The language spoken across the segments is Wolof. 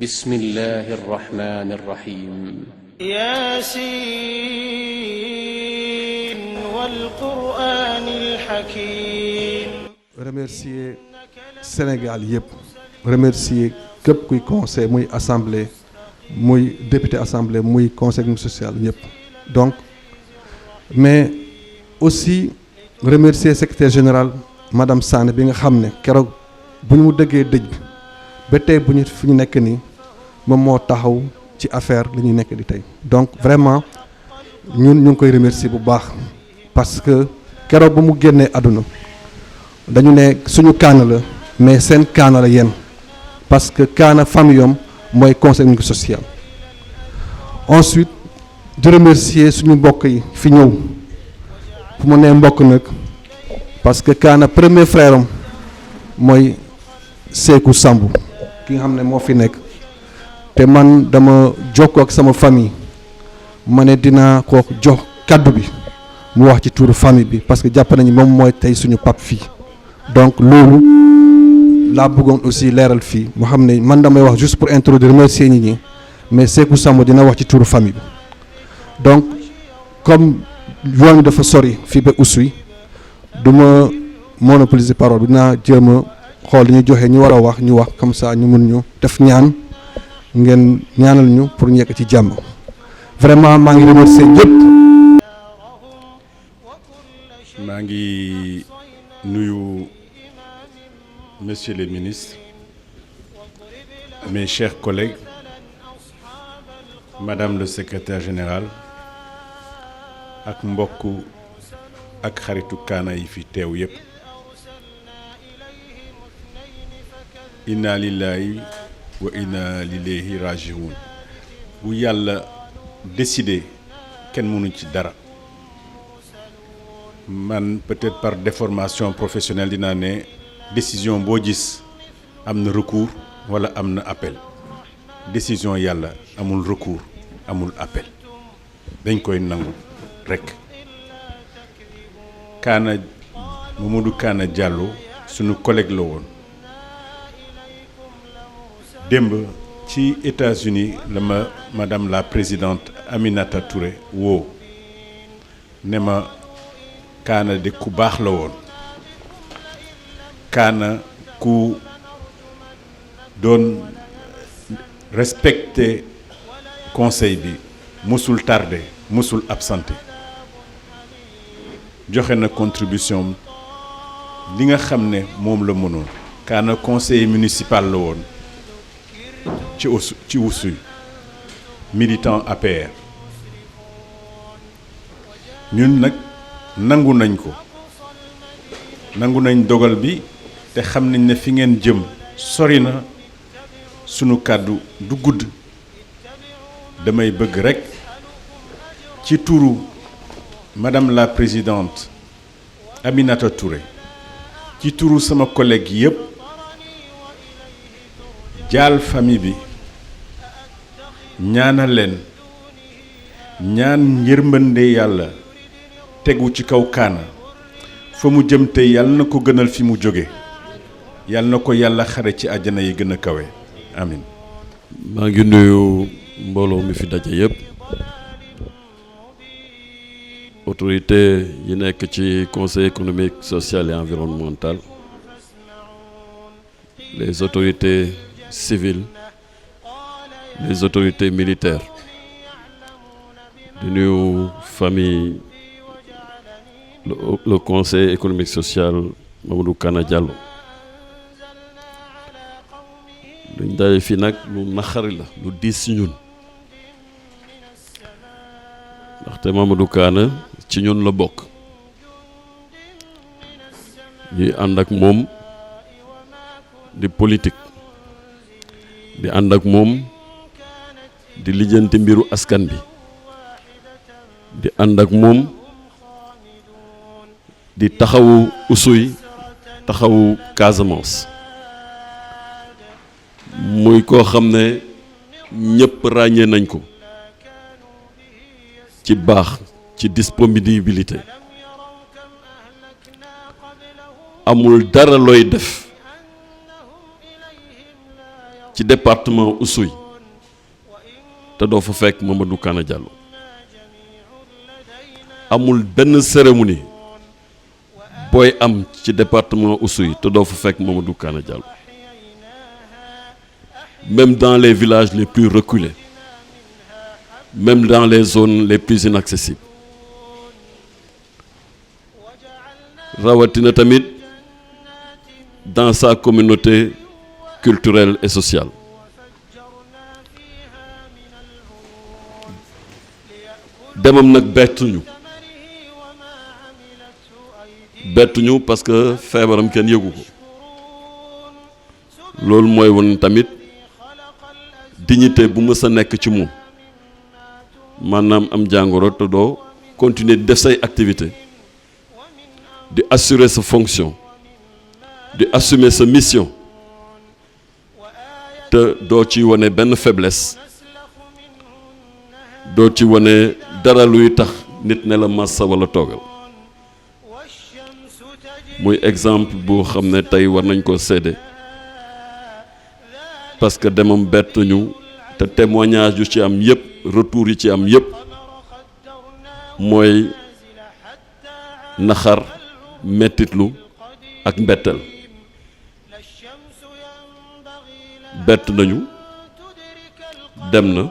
بسم الله الرحمن الرحيم ياسين والقرآن الحكيم. remercier Sénégal yëpp remercier képp kuy conseil muy assemblée muy député assemblée muy conseil social yëpp donc mais aussi remercier secrétaire général madame Sané bi nga xam ne keroog bu ñu dëggee dëj bi ba tey bu ñu fi ñu nekk nii moom moo taxaw ci affaire li ñuy nekk di tey donc vraiment ñun ñu ngi koy remercier bu baax parce que keroog ba mu génnee àdduna dañu ne suñu kaana la mais seen kaana la yéen parce que kaana famille am mooy conseil social. Ensuite di remercier suñu mbokk yi fi ñëw fu mu nee mbokk nag parce que kaana premier frère am mooy Seeku Samb ki nga xam ne moo fi nekk te man dama jokkoo ak sama famille ma ne dinaa ko jox kaddu bi mu wax ci turu famille bi parce que jàpp nañu moom mooy tey suñu pap fii donc loolu laa bëggoon aussi leeral fii mu xam ne man damay wax juste pour introduire remercier nit ñi mais Seeku Samb dina wax ci turu famille bi donc comme yoon bi dafa sori fii ba Oussouye du ma monopoliser parole bi dinaa jéem a xool li ñu joxe ñu war a wax ñu wax comme ça ñu mun ñu def ñaan ngeen ñaanal ñu pour ñu yegg ci jàmm vraiment maa ngi remercier ñëpp. maa ngi nuyu monsieur le ministre mes chers collègues madame le secrétaire général ak mbokk ak xaritu kaana yi fi teew yépp inna lillahi wa inna ilayhi raji'un bu yàlla décidé kenn mënu ci dara man peut-être par déformation professionnelle dinaa ne décision boo gis am na recours wala am na appel décision yàlla amul recours amul appel dañ koy nangu rekk Kaana Mamadou Kaana Diallo sunu collègue la woon démb ci États-Unis la ma madame la présidente Aminata Touré woo ne ma Kaana de ku baax la woon Kaana ku doon respecter conseil bi musul tardé musul absenté joxe na contribution li nga xam ne moom la mënoon Kaana conseiller municipal la woon ci Oussouye militant APR ñun nag nangu nañ ko nangu nañ dogal bi te xam nañ ne fi ngeen jëm sori na sunu kàddu du gudd damay bëgg rekk ci turu madame la présidente Aminata Touré ci turu sama collègue yépp jaal famille bi ñaanal leen ñaan yërmande yàlla tegu ci kaw Kaana fa mu jëm tey yàlla na ko gënal fi mu jóge yàlla na ko yàlla xare ci àjjana yi gën a kawe amin maa ngi nuyu mbooloo mi fi daje yépp autorité yi nekk ci conseil économique social et environnemental les autorités civiles les autorités militaires di nuyu famille le conseil économique social Mamadou Kaana Diallo luñ daje fii nag lu naxari la lu diis ci ñun ndaxte Mamadou Kaana ci ñun la bokk ñuy ànd ak moom di politique di ànd ak moom di lijjanti mbiru askan bi di ànd ak moom di taxawu Oussouye taxawu Casamance muy koo xam ne ñëpp ràññee nañ ko ci baax ci disponibilité amul dara looy def ci département Oussouye te doo fa fekk Mamadou Kana Diallo amul benn cérémonie booy am ci département Oussouye te doo fa fekk Mamadou Kana Diallo même dans les villages les plus reculés même dans les zones les plus inaccessibles rawatina tamit dans sa communauté culturelle et sociale demam nag bettuñu parce que feebaram kenn yëgu ko loolu mooy woon tamit dignité bu mës a nekk ci moom maanaam am jàngoro te doo continuer di def say activité di assurer sa fonction di assumer sa mission te doo ci wane benn faiblesse doo ci wane dara luy tax nit ne la massa wala toogal muy exemple bu xam ne tey war nañ ko séede parce que demam bettuñu te témoignage yu ci am yëpp retour yi ci am yëpp mooy naxar mettitlu ak mbettel bett nañu dem na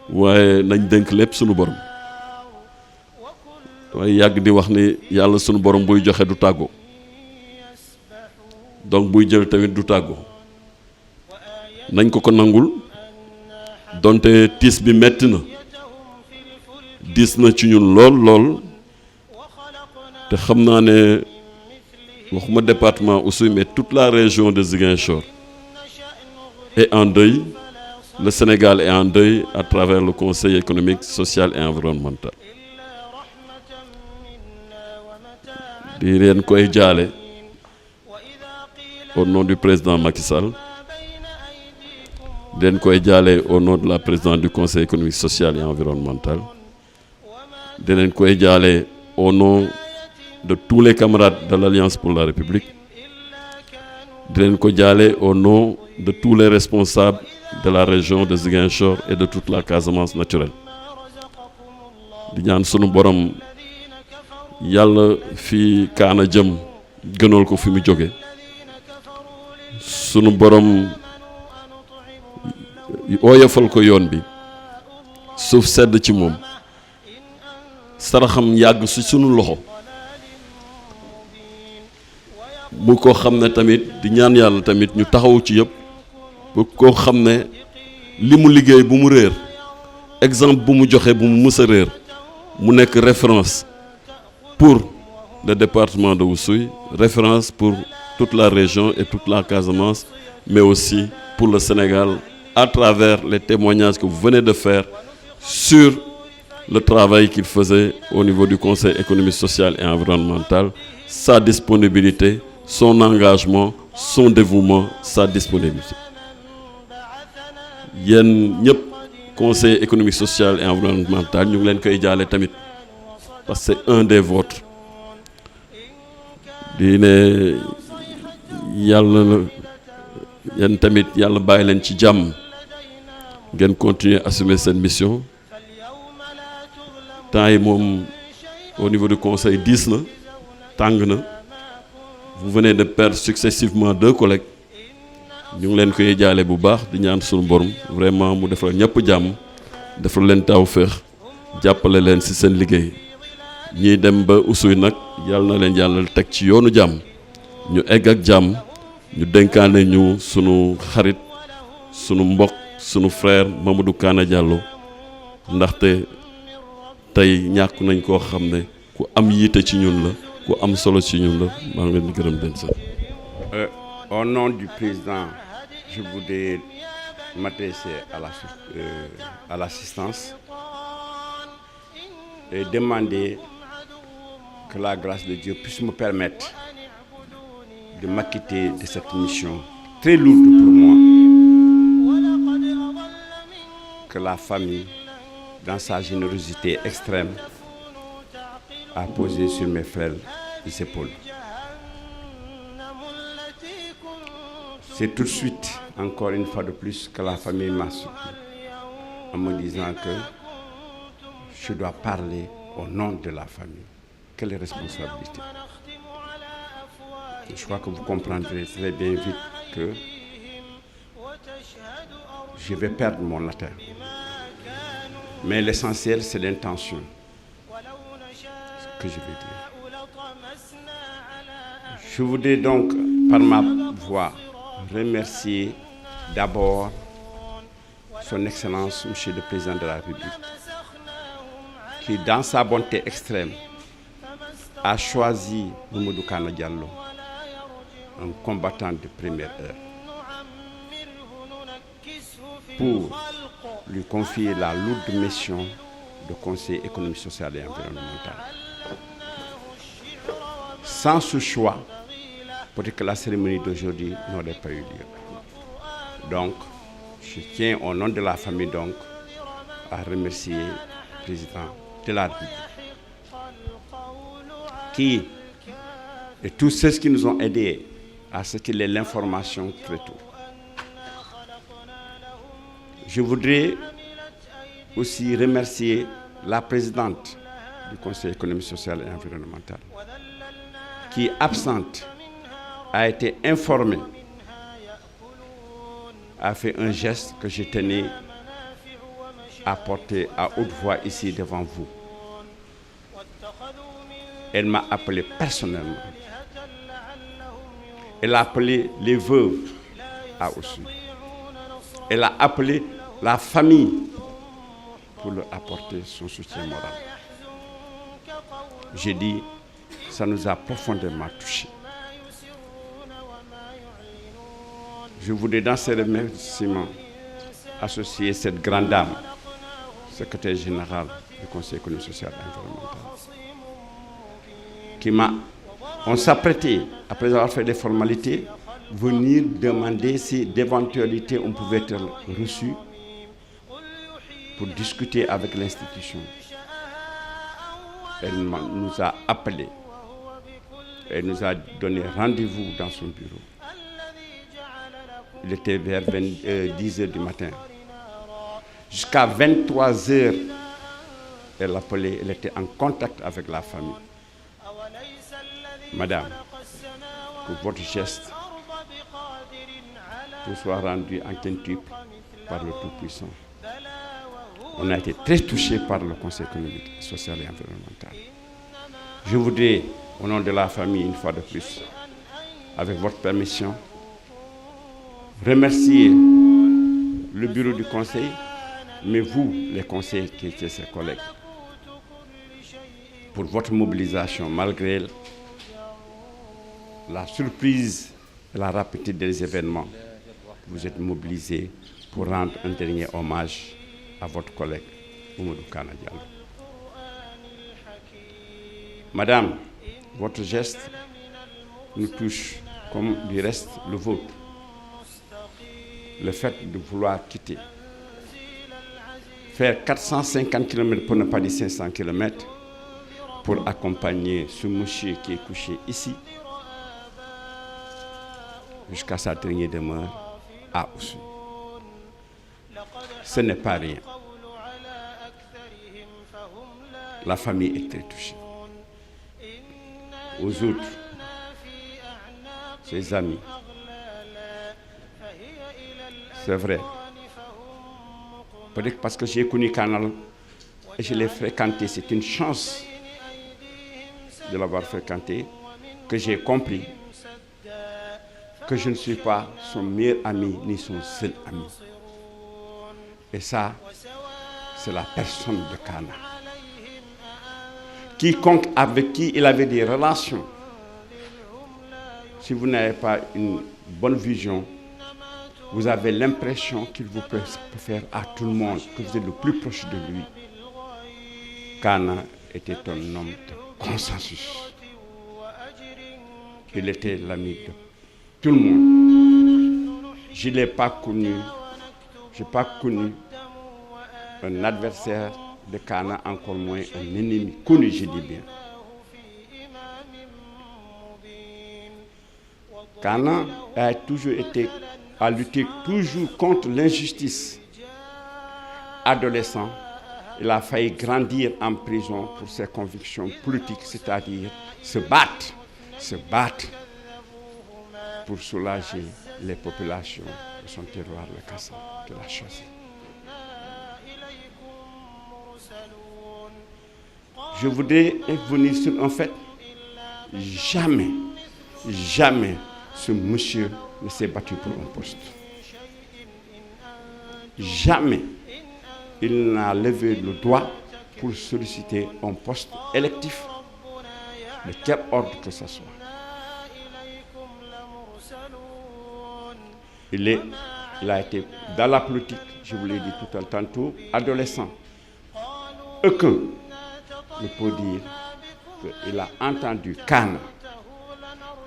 waaye nañ dénk lépp sunu borom waaye yàgg di wax ni yàlla sunu borom buy joxe du tàggoo donc buy jël tamit du tàggoo nañ ko nangul donte tiis bi metti na diis na ci ñun lool te xam naa ne waxuma département Oussouye mais toute la région de Ziguinchor est en deuil le Sénégal est en deuil à travers le Conseil économique, social et environnemental di leen koy jaale au nom du président Macky Sall di leen koy jaale au nom de la présidente du Conseil économique, social et environnemental di leen koy jaale au nom de tous les camarades de l'Alliance pour la République di leen ko jaale au nom de tous les responsables de la région de Ziguinchor et de toute la Casamance naturelle di ñaan sunu borom yàlla fi Kaana jëm gënal ko fi mu jóge sunu borom ooyofal ko yoon bi suuf sedd ci moom saraxam yàgg su sunu loxo mu ko xam ne tamit di ñaan yàlla tamit ñu taxaw ci yëpp bu ko xam ne li mu liggéey bu mu réer exemple bu mu joxe bu mu mës a réer mu nekk référence pour le département de Oussouye, référence pour toute la région et toute la Casamance, mais aussi pour le Sénégal à travers les témoignages que vous venez de faire sur le travail qu'il faisait au niveau du Conseil économique, social et environnemental, sa disponibilité, son engagement, son dévouement, sa disponibilité. Yéen ñëpp Conseil économique, social et environnemental ñu ngi leen koy jaale tamit parce que c'est un des vôtres di ne yàlla yéen tamit yàlla bàyyi leen ci jàmm ngeen continuer assumer cette mission temps yi moom au niveau du conseil diis na tàng na vous venez de perdre successivement 2 collègues ñu ngi leen koy jaale bu baax di ñaan sunu borom vraiment mu defal ñëpp jàmm defal leen tawfeex jàppale leen ci seen liggéey ñiy dem ba Oussouye nag yàlla na leen yàlla teg ci yoonu jàmm ñu egg ak jàmm ñu dénkaane ñu sunu xarit sunu mbokk sunu frère Mamadou Kana Diallo ndaxte tey ñàkk nañ koo xam ne ku am yiite ci ñun la ku am solo ci ñun la maa ngi leen di gërëm den sa au nom du président je voudrais m'adresser à l'assistance et demander que la grâce de Dieu puisse me permettre de m'acquitter de cette mission très lourde pour moi, que la famille, dans sa générosité extrême, a posé sur mes frères et épaules. C'est tout de suite, encore une fois de plus, que la famille m'a soutenu en me disant que je dois parler au nom de la famille. Quelle responsabilité. Je crois que vous comprendrez très bien vite que je vais perdre mon latin. Mais l'essentiel, c'est l'intention. Ce que je vais dire. Je voudrais donc, par ma voix, remercier d'abord Son Excellence, Monsieur le Président de la République, qui, dans sa bonté extrême, a choisi Mamadou Kana Diallo, un combattant de première heure, pour lui confier la lourde mission de conseiller économique, social et environnemental. Sans ce choix, peut-être que la cérémonie d'aujourd'hui n'aurait pas eu lieu. Donc, je tiens au nom de la famille donc à remercier le président de la République qui et tous ceux qui nous ont aidés à ce qu'il ait l'information très tôt. Je voudrais aussi remercier la présidente du Conseil économique, social et environnemental qui, absente, a été informée, a fait un geste que je tenais à porter à haute voix ici devant vous. Elle m'a appelé personnellement. Elle a appelé les veuves à Oussouye. Elle a appelé la famille pour leur apporter son soutien moral. J'ai dit, ça nous a profondément touchés. Je voudrais dans ces remerciements associer cette grande dame, secrétaire générale du Conseil économique, social et environnemental, qui on s'apprêtait, après avoir fait les formalités, venir demander si d'éventualité on pouvait être reçu pour discuter avec l'institution. Elle nous a appelés. Elle nous a donné rendez-vous dans son bureau. Il était vers 10 heures du matin. Jusqu'à 23 heures, elle appelait, elle était en contact avec la famille. Madame, que votre geste vous soit rendu en quintuple par le Tout-Puissant. On a été très touchés par le Conseil économique, social et environnemental. Je voudrais, au nom de la famille, une fois de plus, avec votre permission, remercier le bureau du Conseil, mais vous, les conseillers qui étaient ses collègues, pour votre mobilisation, malgré la surprise et la rapidité des événements. Vous êtes mobilisés pour rendre un dernier hommage à votre collègue, Mamadou Kana Diallo. Madame, votre geste nous touche, comme du reste le vôtre. Le fait de vouloir quitter, faire 450 km pour ne pas dire 500 km, pour accompagner ce monsieur qui est couché ici, jusqu'à sa dernière demeure à Oussouye. Ce n'est pas rien. La famille est très touchée. Aux autres, ses amis, c'est vrai. Peut-être parce que j'ai connu Canal et je l'ai fréquenté, c'est une chance de l'avoir fréquenté, que j'ai compris que je ne suis pas son meilleur ami ni son seul ami. Et ça, c'est la personne de Kana. Quiconque avec qui il avait des relations, si vous n'avez pas une bonne vision, vous avez l'impression qu'il vous préfère à tout le monde, que vous êtes le plus proche de lui. Kana était un homme de consensus. Il était l'ami de tout le monde. Je ne l'ai pas connu, je n'ai pas connu un adversaire de Kana, encore moins un ennemi connu, je dis bien. Kana a lutté toujours contre l'injustice. Adolescent, il a failli grandir en prison pour ses convictions politiques, c'est-à-dire se battre pour soulager les populations de son terroir, le Kassam, qu'il a choisi. Je voudrais venir sur un fait. Jamais ce monsieur ne s'est battu pour un poste. Jamais il n'a levé le doigt pour solliciter un poste électif de quel ordre que ce soit. Il a été dans la politique, je vous l'ai dit tout à l'heure tantôt, adolescent. Aucun ne peut dire qu'il a entendu Kana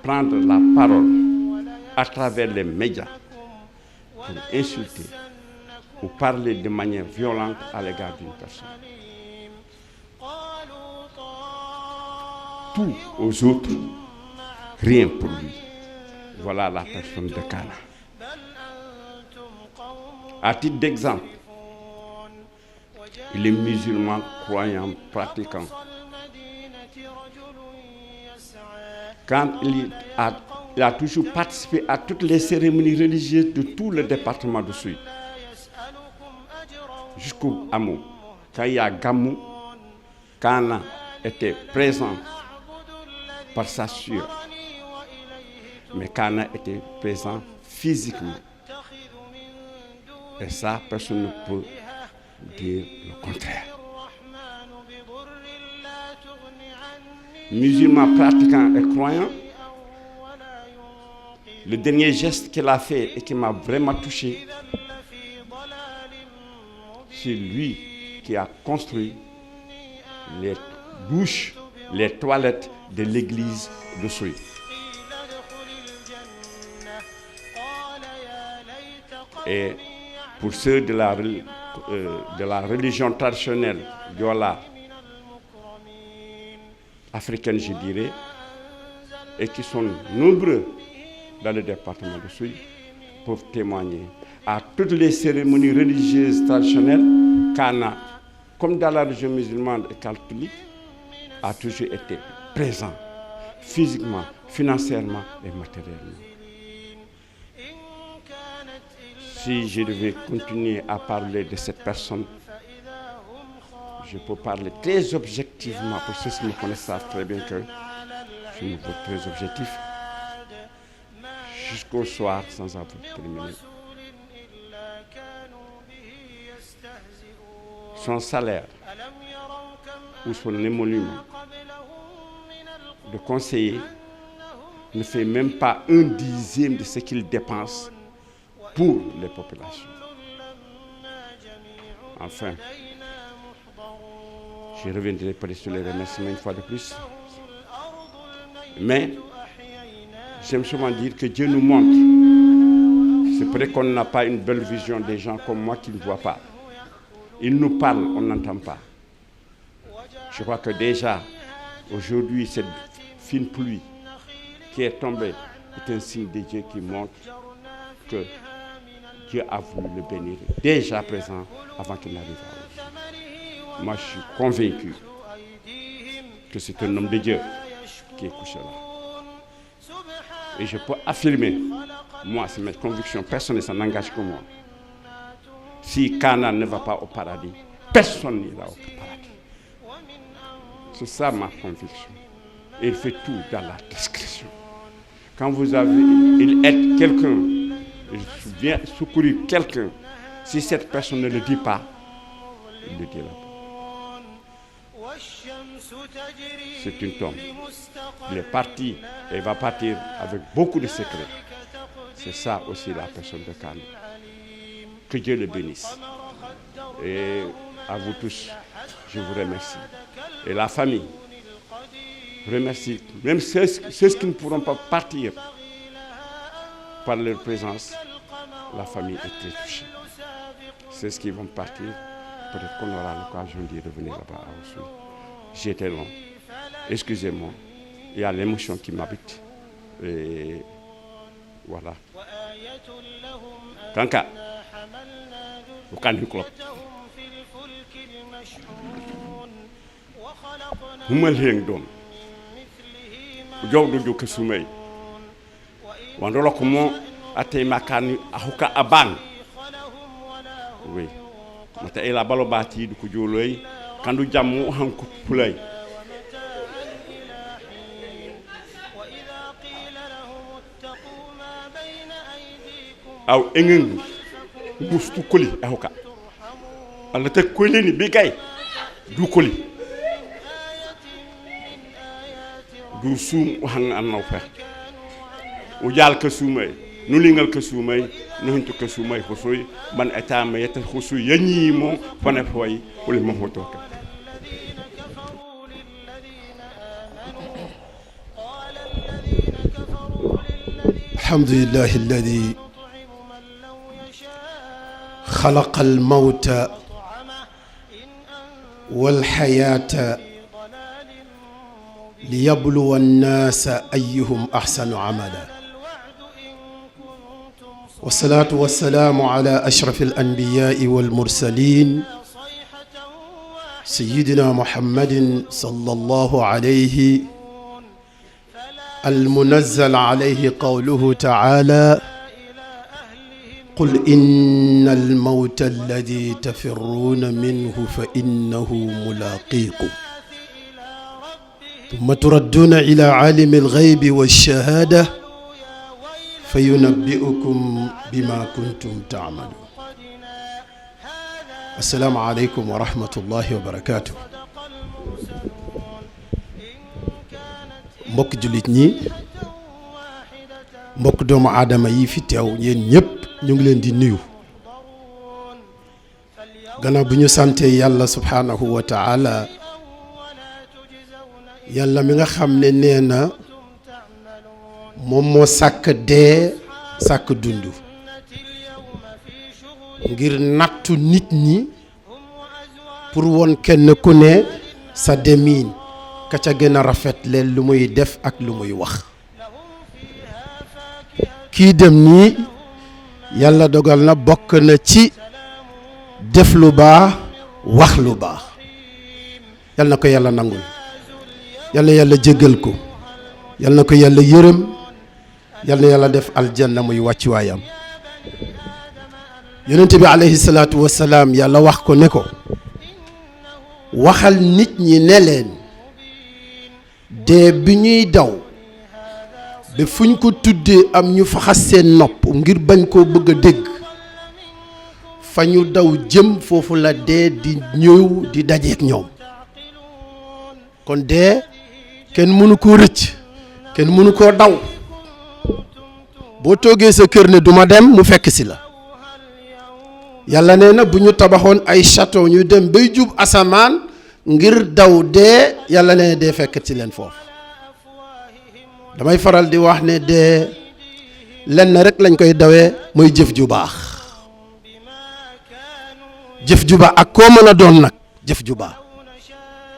prendre la parole à travers les médias pour insulter ou parler de manière violente à l'égard d'une personne. Tout aux autres, rien pour lui. Voilà la personne de Kana. À titre d'exemple, il est musulman, croyant, pratiquant. Quand il a toujours participé à toutes les cérémonies religieuses de tout le département de Souy, jusqu'au Hameau. Quand il y a Gamou, Kana était présent par sa sueur, mais Kana était présent physiquement. Et ça, personne ne peut dire le contraire. Musulman pratiquant et croyant, le dernier geste qu'il a fait et qui m'a vraiment touché, c'est lui qui a construit les douches, les toilettes de l'église de Souy. Et pour ceux de la religion traditionnelle Diola, africaine je dirais, et qui sont nombreux dans le département de Souy, peuvent témoigner. À toutes les cérémonies religieuses traditionnelles, Kana, comme dans la religion musulmane et catholique, a toujours été présent, physiquement, financièrement et matériellement. Si je devais continuer à parler de cette personne, je peux parler très objectivement, pour ceux qui me connaissent savent très bien que je me veux très objectif, jusqu'au soir sans avoir terminé. Son salaire ou son émolument de conseiller ne fait même pas 1/10 de ce qu'il dépense pour les populations. Enfin, je reviendrai peut-être sur les remerciements une fois de plus. Mais j'aime souvent dire que Dieu nous montre. C'est vrai qu'on n'a pas une belle vision des gens comme moi qui ne voient pas. Ils nous parlent, on n'entend pas. Je crois que déjà, aujourd'hui, cette fine pluie qui est tombée est un signe de Dieu qui montre que Dieu a voulu le bénir déjà présent avant qu'il n'arrive à eux. Moi, je suis convaincu que c'est un homme de Dieu qui est couché là. Et je peux affirmer, moi, c'est ma conviction personnelle, ça n'engage que moi. Si Kana ne va pas au paradis, personne n'ira au paradis. C'est ça ma conviction. Et il fait tout dans la discrétion. Quand il aide quelqu'un, il vient secourir quelqu'un, si cette personne ne le dit pas, il le dira pas. C'est une tombe. Il est parti et il va partir avec beaucoup de secrets. C'est ça aussi la personne de Kana. Que Dieu le bénisse. Et à vous tous, je vous remercie. Et la famille remercie. Même ceux qui ne pourront pas partir par leur présence, la famille est très touchée. Ceux qui vont partir, peut-être qu'on aura l'occasion d'y revenir là-bas à Oussouye. J'étais long. Excusez-moi. Il y a l'émotion qui m'habite. Et voilà kanka ukani klop humal heng dom jowdo jo kasumay wando lako mo atay makani ahuka aban oui mata ila balo bati du ko joloy kandu jammu hanko pulay aw engen gustu koli ahuka alla te kolini bi kay du koli du sum hang an naw fe o jal ka sumay nu lingal ka sumay no hinto ka sumay ko soy man etama yeta khusu yanyi mo fane foy wala mo hoto ka alhamdulillah alladhi خلق الموت والحياة ليبلو الناس أيهم أحسن عملا والصلاة والسلام على أشرف الأنبياء والمرسلين سيدنا محمد صلى الله عليه المنزل عليه قوله تعالى قل إن الموت الذي تفرون منه فإنه ملاقيكم ثم تردون إلى عالم الغيب والشهادة فينبئكم بما كنتم تعملون. السلام عليكم ورحمة الله وبركاته. mbokk jullit ñi mbokk doomu aadama yi fi teew yéen ñëpp ñu ngi leen di nuyu gannaaw bu ñu sante yàlla subhanahu wa ta'ala yàlla mi nga xam ne nee na moom moo sàkk dee sàkk dund ngir nattu nit ñi pour won kenn ku ne sa demin ka ca gën a rafet leen lu muy def ak lu muy wax kii dem nii yàlla dogal na bokk na ci def lu baax wax lu baax yal na ko yàlla nangul yal na yàlla jéggal ko yal na ko yàlla yërëm yal na yàlla def aljanna muy wàccuwaayam yonent bi alayhi salaatu wassalaam yàlla wax ko ne ko waxal nit ñi ne leen dee bi ñuy daw ba fuñ ko tuddee am ñu faxas seen nopp ngir bañ koo bëgg a dégg fa ñu daw jëm foofu la dee di ñëw di dajeek ñoom kon dee kenn mënu koo rëcc kenn mënu koo daw boo toogee sa kër ne duma dem mu fekk si la yàlla nee na bu ñu tabaxoon ay château ñu dem bay jub asamaan ngir daw dee yàlla nee na dee fekk si leen foofu damay faral di wax ne dee lenn rek lañ koy dawee mooy jëf ju baax jëf ju baax ak koo mën a doon nag jëf ju baax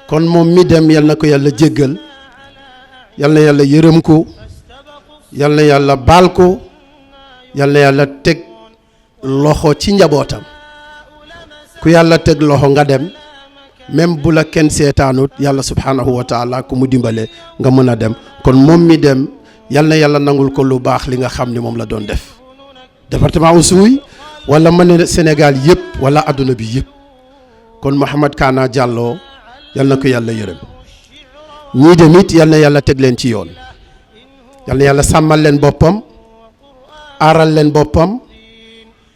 kon moom mi dem yal na ko yàlla jéggal yal na yàlla yërëm ko yal na yàlla baal ko yal na yàlla teg loxo ci njabootam ku yàlla teg loxo nga dem même bu la kenn seetaanut yàlla subhanahu wa taala ku mu dimbale nga mën a dem kon moom mi dem yal na yàlla nangul ko lu baax li nga xam ni moom la doon def département Oussouye wala ma ne Sénégal yëpp wala adduna bi yëpp kon Mouhamed Kana Diallo yal na ko yàlla yërëm ñii demit yal na yàlla teg leen ci yoon yal na yàlla sàmmal leen boppam aaral leen boppam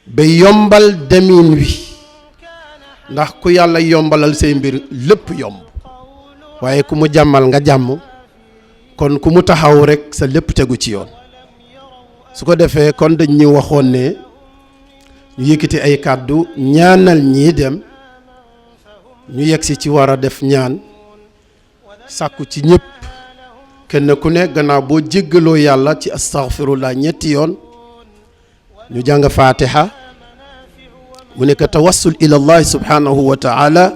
ba yombal demin wi ndax ku yàlla yombalal say mbir lépp yomb waaye ku mu jàmmal nga jàmm kon ku mu taxaw rek sa lépp tegu ci yoon su ko defee kon dañ ñu waxoon ne ñu yëkkati ay kàddu ñaanal ñii dem ñu yegsi ci war a def ñaan sàkku ci ñëpp kenn ku ne gannaaw boo jéggaloo yàlla ci astaghfirullah ñetti yoon ñu jàng fatiha mu nekk tawassul ila allah subhanahu wa ta'ala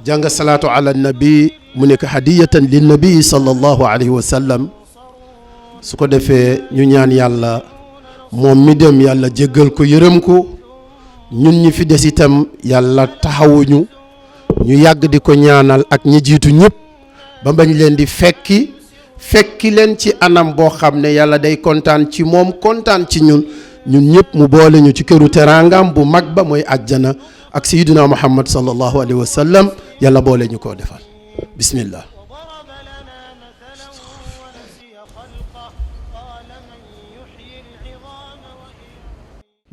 jàng salatu ala nabi mu nekk hadiyatan lin nabi sallallahu alayhi wa sallam su ko defee ñu ñaan yàlla moom mi dem yàlla jéggal ko yërëm ko ñun ñi fi des itam yàlla taxawuñu ñu yàgg di ko ñaanal ak ñi jiitu ñëpp ba bañ leen di fekki leen ci anam boo xam ne yàlla day kontaan ci moom kontaan ci ñun ñëpp mu boole ñu ci këru teraangam bu mag ba mooy àjjana ak sayyidina Muhammad sallallahu alayhi wa sallam yàlla boole ñu koo defal bismillah.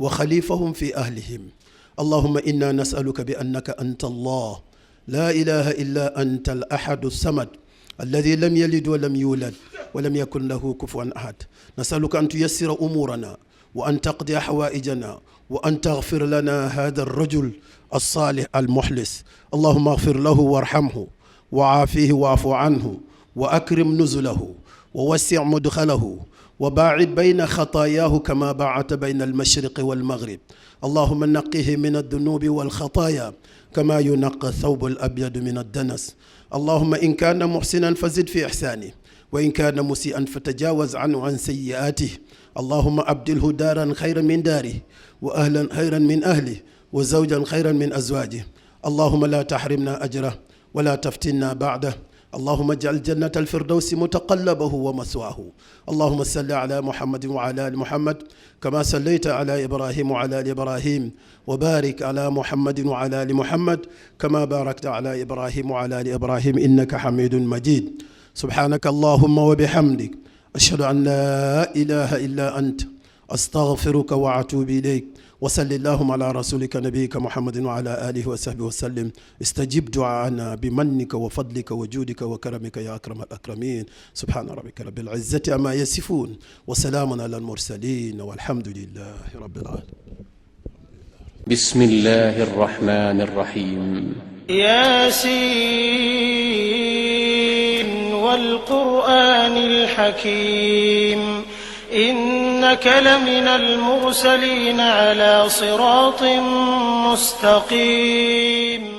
wa xalifahum fi ahlihim allahumma inna nasaluka bi annaka anta allah la ilaha illa anta al ahadu samad الذي لم يلد ولم يولد ولم يكن له كفوا أحد نسألك أن تيسر أمورنا وأن تقضي حوائجنا وأن تغفر لنا هذا الرجل الصالح المخلص اللهم اغفر له وارحمه وعافيه واعف عنه وأكرم نزله ووسع مدخله وباعد بين خطاياه كما باعدت بين المشرق والمغرب اللهم نقه من الذنوب والخطايا كما ينقى الثوب الأبيض من الدنس اللهم إن كان محسنا فزد في إحسانه وإن كان مسيئا فتجاوز عنه عن سيئاته اللهم أبدله دارا خيرا من داره وأهلا خيرا من أهله وزوجا خيرا من أزواجه اللهم لا تحرمنا أجره ولا تفتنا بعده اللهم اجعل جنة الفردوس متقلبه ومثواه اللهم صل على محمد وعلى آل محمد كما صليت على إبراهيم وعلى آل إبراهيم وبارك على محمد وعلى آل محمد كما باركت على إبراهيم وعلى آل إبراهيم إنك حميد مجيد سبحانك اللهم وبحمدك أشهد أن لا إله إلا أنت أستغفرك وأتوب إليك وصل اللهم على رسولك نبيك محمد وعلى آله وصحبه وسلم استجب دعاءنا بمنك وفضلك وجودك وكرمك يا أكرم الأكرمين سبحان ربك رب العزة عما يصفون وسلام على المرسلين والحمد لله رب العالمين. بسم الله الرحمن الرحيم. ياسين والقرآن الحكيم إنك لمن المرسلين على صراط مستقيم.